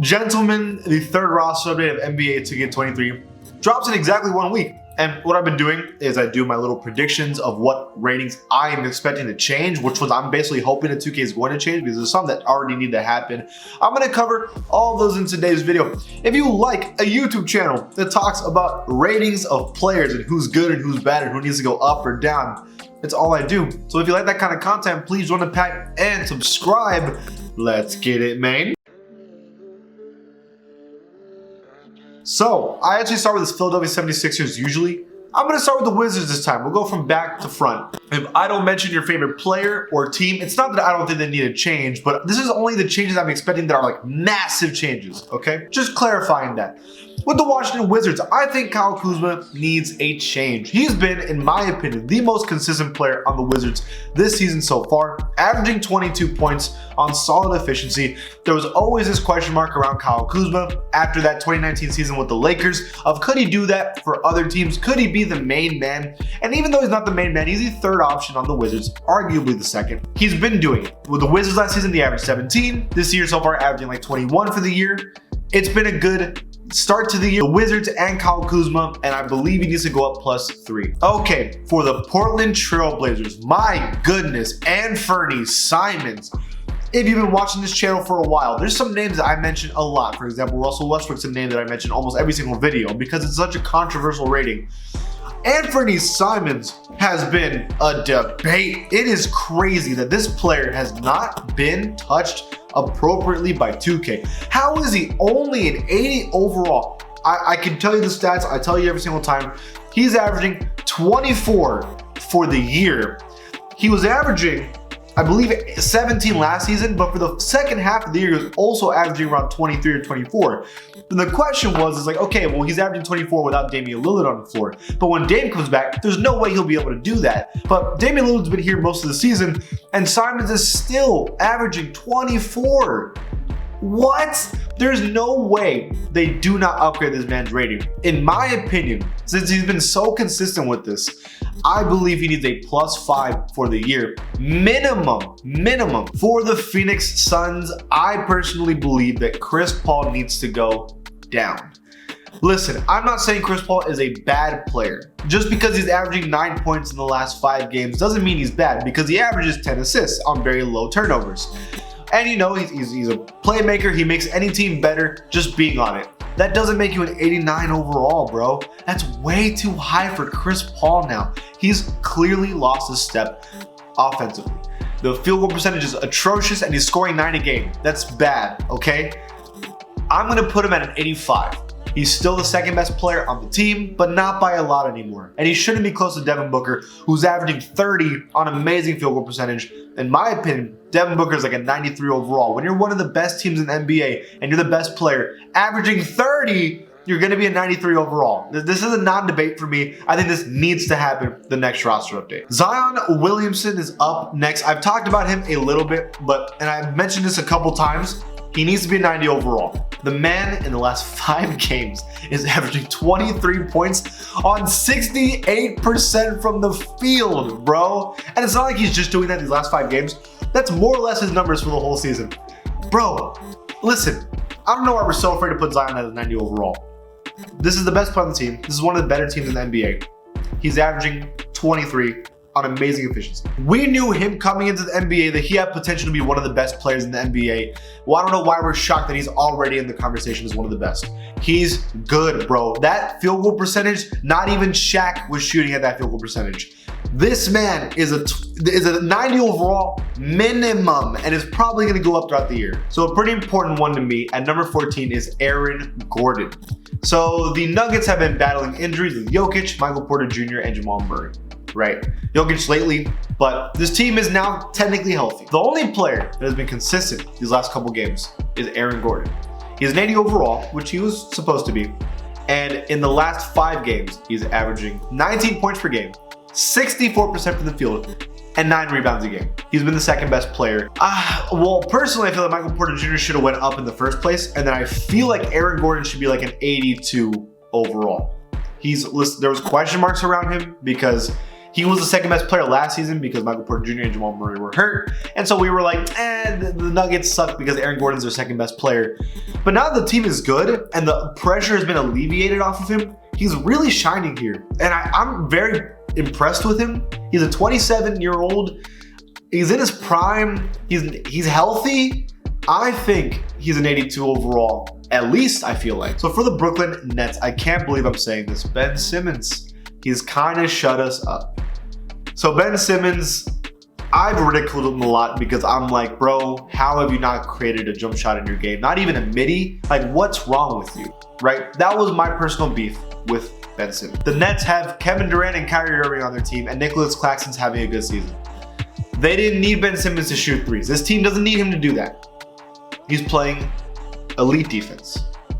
Gentlemen, the third roster update of NBA 2K23 drops in exactly 1 week. And what I've been doing is I do my little predictions of what ratings I am expecting to change, which was I'm basically hoping that 2K is going to change because there's some that already need to happen. I'm going to cover all those in today's video. If you like a YouTube channel that talks about ratings of players and who's good and who's bad and who needs to go up or down, it's all I do. So if you like that kind of content, please join the pack and subscribe. Let's get it, man. So, I actually start with this Philadelphia 76ers usually. I'm going to start with the Wizards this time. We'll go from back to front. If I don't mention your favorite player or team, it's not that I don't think they need a change, but this is only the changes I'm expecting that are like massive changes, okay? Just clarifying that. With the Washington Wizards, I think Kyle Kuzma needs a change. He's been, in my opinion, the most consistent player on the Wizards this season so far, averaging 22 points on solid efficiency. There was always this question mark around Kyle Kuzma after that 2019 season with the Lakers of could he do that for other teams? Could he be the main man? And even though he's not the main man, he's the third option on the Wizards, arguably the second. He's been doing it. With the Wizards last season, they averaged 17. This year so far, averaging like 21 for the year. It's been a good start to the year. The Wizards and Kyle Kuzma, and I believe he needs to go up +3. Okay, for the Portland Trail Blazers, my goodness, Anfernee Simons. If you've been watching this channel for a while, there's some names that I mention a lot. For example, Russell Westbrook's a name that I mention almost every single video because it's such a controversial rating. Anfernee Simons has been a debate. It is crazy that this player has not been touched appropriately by 2K. How is he only an 80 overall? I can tell you the stats. I tell you every single time. He's averaging 24 for the year. He was averaging, I believe, 17 last season, but for the second half of the year, he was also averaging around 23 or 24. And the question was, like, okay, well, he's averaging 24 without Damian Lillard on the floor. But when Dame comes back, there's no way he'll be able to do that. But Damian Lillard's been here most of the season, and Simons is still averaging 24. What? There's no way they do not upgrade this man's rating. In my opinion, since he's been so consistent with this, I believe he needs a +5 for the year. Minimum. For the Phoenix Suns, I personally believe that Chris Paul needs to go down. Listen, I'm not saying Chris Paul is a bad player. Just because he's averaging 9 points in the last 5 games doesn't mean he's bad, because he averages 10 assists on very low turnovers. And you know, he's a playmaker. He makes any team better just being on it. That doesn't make you an 89 overall, bro. That's way too high for Chris Paul now. He's clearly lost a step offensively. The field goal percentage is atrocious and he's scoring 9 a game. That's bad, okay? I'm gonna put him at an 85. He's still the second best player on the team, but not by a lot anymore. And he shouldn't be close to Devin Booker, who's averaging 30 on amazing field goal percentage. In my opinion, Devin Booker is like a 93 overall. When you're one of the best teams in the NBA and you're the best player, averaging 30, you're going to be a 93 overall. This is a non-debate for me. I think this needs to happen the next roster update. Zion Williamson is up next. I've talked about him a little bit, and I've mentioned this a couple times. He needs to be a 90 overall. The man in the last 5 games is averaging 23 points on 68% from the field, bro. And it's not like he's just doing that these last 5 games. That's more or less his numbers for the whole season. Bro, listen, I don't know why we're so afraid to put Zion at a 90 overall. This is the best player on the team. This is one of the better teams in the NBA. He's averaging 23 on amazing efficiency. We knew him coming into the NBA that he had potential to be one of the best players in the NBA. Well, I don't know why we're shocked that he's already in the conversation as one of the best. He's good, bro. That field goal percentage, not even Shaq was shooting at that field goal percentage. This man is a 90 overall minimum and is probably going to go up throughout the year. So a pretty important one to me at number 14 is Aaron Gordon. So the Nuggets have been battling injuries with Jokic, Michael Porter Jr., and Jamal Murray. Right, Jokic lately, but this team is now technically healthy. The only player that has been consistent these last couple games is Aaron Gordon. He's an 80 overall, which he was supposed to be, and in the last 5 games, he's averaging 19 points per game, 64% from the field, and 9 rebounds a game. He's been the second best player. Well, personally, I feel like Michael Porter Jr. should have went up in the first place, and then I feel like Aaron Gordon should be like an 82 overall. There was question marks around him because He was the second best player last season because Michael Porter Jr. and Jamal Murray were hurt. And so we were like, the Nuggets suck because Aaron Gordon's their second best player. But now that the team is good and the pressure has been alleviated off of him, he's really shining here. And I'm very impressed with him. He's a 27-year-old. He's in his prime. He's healthy. I think he's an 82 overall, at least I feel like. So for the Brooklyn Nets, I can't believe I'm saying this. Ben Simmons, he's kind of shut us up. So Ben Simmons, I've ridiculed him a lot because I'm like, bro, how have you not created a jump shot in your game? Not even a midi? Like, what's wrong with you, right? That was my personal beef with Ben Simmons. The Nets have Kevin Durant and Kyrie Irving on their team, and Nicholas Claxton's having a good season. They didn't need Ben Simmons to shoot threes. This team doesn't need him to do that. He's playing elite defense.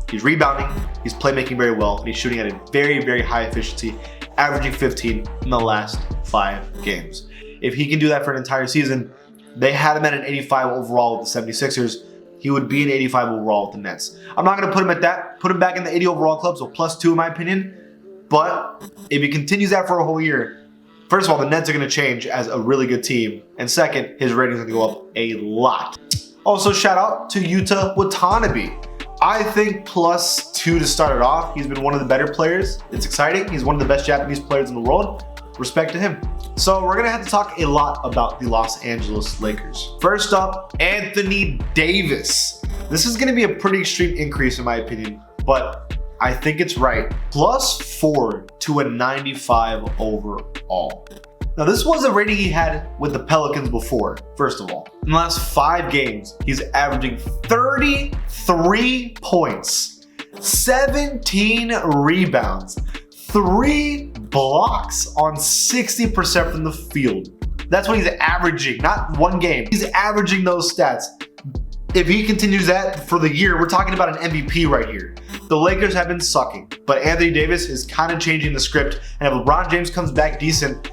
He's rebounding, he's playmaking very well, and he's shooting at a very, very high efficiency, averaging 15 in the last 5 games. If he can do that for an entire season, they had him at an 85 overall with the 76ers. He would be an 85 overall with the Nets. I'm not going to put him at that. Put him back in the 80 overall club, so +2 in my opinion. But if he continues that for a whole year, first of all, the Nets are going to change as a really good team. And second, his rating's going to go up a lot. Also, shout out to Yuta Watanabe. I think +2 to start it off. He's been one of the better players. It's exciting. He's one of the best Japanese players in the world. Respect to him. So we're going to have to talk a lot about the Los Angeles Lakers. First up, Anthony Davis. This is going to be a pretty extreme increase in my opinion, but I think it's right. +4 to a 95 overall. Now, this was a rating he had with the Pelicans before, first of all. In the last 5 games, he's averaging 33 points, 17 rebounds, 3 blocks on 60% from the field. That's what he's averaging, not one game. He's averaging those stats. If he continues that for the year, we're talking about an MVP right here. The Lakers have been sucking, but Anthony Davis is kind of changing the script. And if LeBron James comes back decent,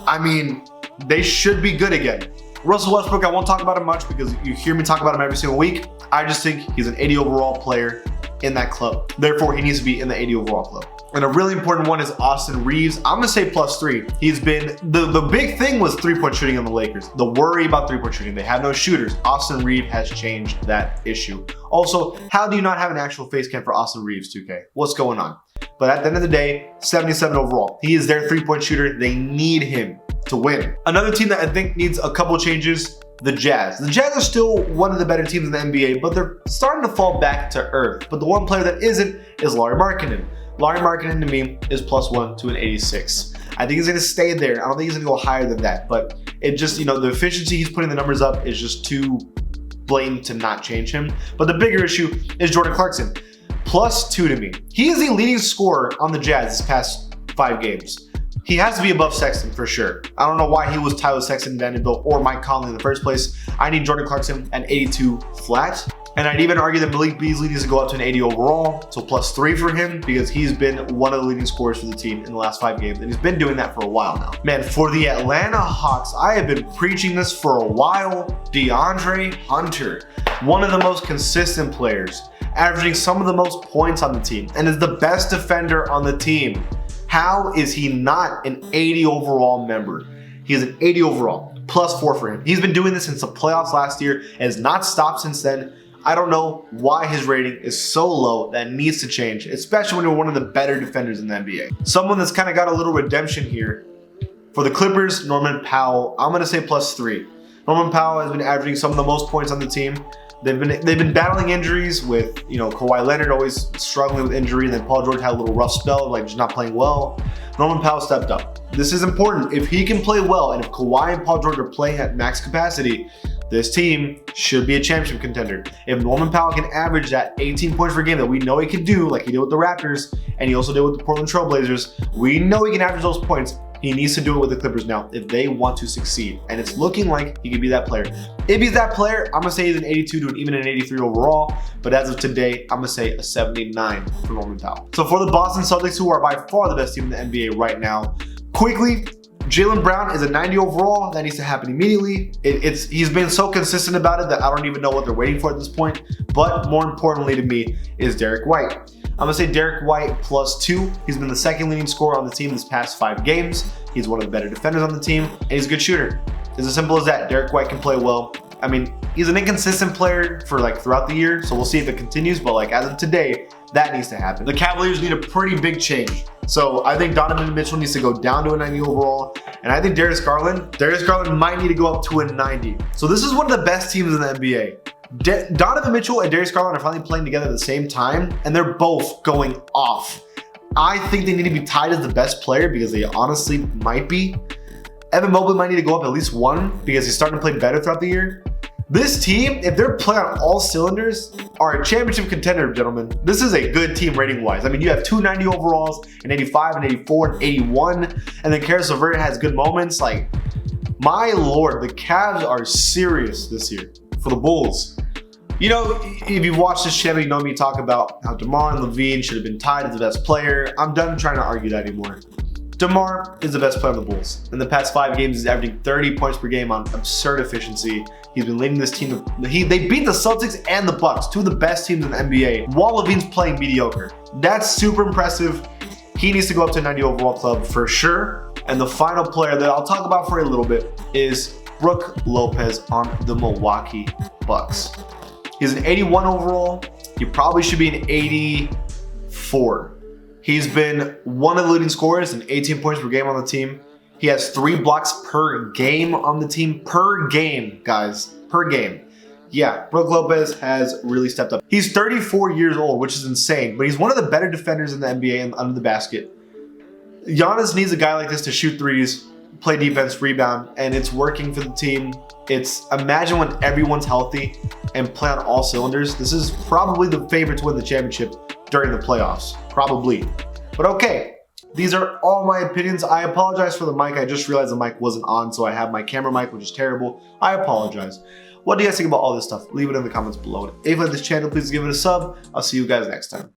I mean, they should be good again. Russell Westbrook, I won't talk about him much because you hear me talk about him every single week. I just think he's an 80 overall player in that club. Therefore, he needs to be in the 80 overall club. And a really important one is Austin Reeves. I'm gonna say +3. He's been, the big thing was 3-point shooting on the Lakers. The worry about 3-point shooting, they have no shooters. Austin Reeves has changed that issue. Also, how do you not have an actual face cam for Austin Reeves, 2K? What's going on? But at the end of the day, 77 overall. He is their 3-point shooter. They need him to win. Another team that I think needs a couple changes, the Jazz. The Jazz are still one of the better teams in the NBA, but they're starting to fall back to earth. But the one player that isn't is Lauri Markkanen. Lauri Markkanen to me is +1 to an 86. I think he's going to stay there. I don't think he's going to go higher than that, but it just, you know, the efficiency he's putting the numbers up is just too blatant to not change him. But the bigger issue is Jordan Clarkson. +2 to me. He is the leading scorer on the Jazz this past 5 games. He has to be above Sexton for sure. I don't know why he was Tyler Sexton, Vanderbilt, or Mike Conley in the first place. I need Jordan Clarkson at 82 flat. And I'd even argue that Malik Beasley needs to go up to an 80 overall, so +3 for him, because he's been one of the leading scorers for the team in the last 5 games, and he's been doing that for a while now. Man, for the Atlanta Hawks, I have been preaching this for a while. DeAndre Hunter, one of the most consistent players, averaging some of the most points on the team, and is the best defender on the team. How is he not an 80 overall member? He is an 80 overall, +4 for him. He's been doing this since the playoffs last year, and has not stopped since then. I don't know why his rating is so low. That needs to change, especially when you're one of the better defenders in the NBA. Someone that's kind of got a little redemption here. For the Clippers, Norman Powell, I'm gonna say +3. Norman Powell has been averaging some of the most points on the team. They've been battling injuries with, you know, Kawhi Leonard always struggling with injury, and then Paul George had a little rough spell, like just not playing well. Norman Powell stepped up. This is important. If he can play well, and if Kawhi and Paul George are playing at max capacity, this team should be a championship contender. If Norman Powell can average that 18 points per game that we know he can do, like he did with the Raptors, and he also did with the Portland Trail Blazers, we know he can average those points. He needs to do it with the Clippers now if they want to succeed. And it's looking like he could be that player. If he's that player, I'm gonna say he's an 82 to even an 83 overall. But as of today, I'm gonna say a 79 for Norman Powell. So for the Boston Celtics, who are by far the best team in the NBA right now, quickly, Jaylen Brown is a 90 overall. That needs to happen immediately. He's been so consistent about it that I don't even know what they're waiting for at this point. But more importantly to me is Derek White. I'm gonna say Derek White +2. He's been the second leading scorer on the team this past 5 games. He's one of the better defenders on the team, and he's a good shooter. It's as simple as that. Derek White can play well. I mean, he's an inconsistent player for like throughout the year, so we'll see if it continues, but like as of today, that needs to happen. The Cavaliers need a pretty big change. So I think Donovan Mitchell needs to go down to a 90 overall, and I think Darius Garland might need to go up to a 90. So this is one of the best teams in the NBA. Donovan Mitchell and Darius Garland are finally playing together at the same time, and they're both going off. I think they need to be tied as the best player because they honestly might be. Evan Mobley might need to go up at least 1 because he's starting to play better throughout the year. This team, if they're playing on all cylinders, are a championship contender, gentlemen. This is a good team rating-wise. I mean, you have 2 90 overalls, an 85, an 84, an 81, and then Caris LeVert has good moments. Like, my lord, the Cavs are serious this year for the Bulls. You know, if you've watched this channel, you know me talk about how DeMar and Levine should have been tied as the best player. I'm done trying to argue that anymore. DeMar is the best player on the Bulls. In the past 5 games, he's averaging 30 points per game on absurd efficiency. He's been leading this team. They beat the Celtics and the Bucks, 2 of the best teams in the NBA, while Levine's playing mediocre. That's super impressive. He needs to go up to 90 overall club for sure. And the final player that I'll talk about for a little bit is Brook Lopez on the Milwaukee Bucks. He's an 81 overall. He probably should be an 84. He's been one of the leading scorers and 18 points per game on the team. He has 3 blocks per game on the team. Per game, guys. Per game. Yeah, Brook Lopez has really stepped up. He's 34 years old, which is insane, but he's one of the better defenders in the NBA and under the basket. Giannis needs a guy like this to shoot threes, play defense, rebound, and it's working for the team. Imagine when everyone's healthy and play on all cylinders. This is probably the favorite to win the championship during the playoffs. Probably. But okay, these are all my opinions. I apologize for the mic. I just realized the mic wasn't on, so I have my camera mic, which is terrible. I apologize. What do you guys think about all this stuff? Leave it in the comments below. If you like this channel, please give it a sub. I'll see you guys next time.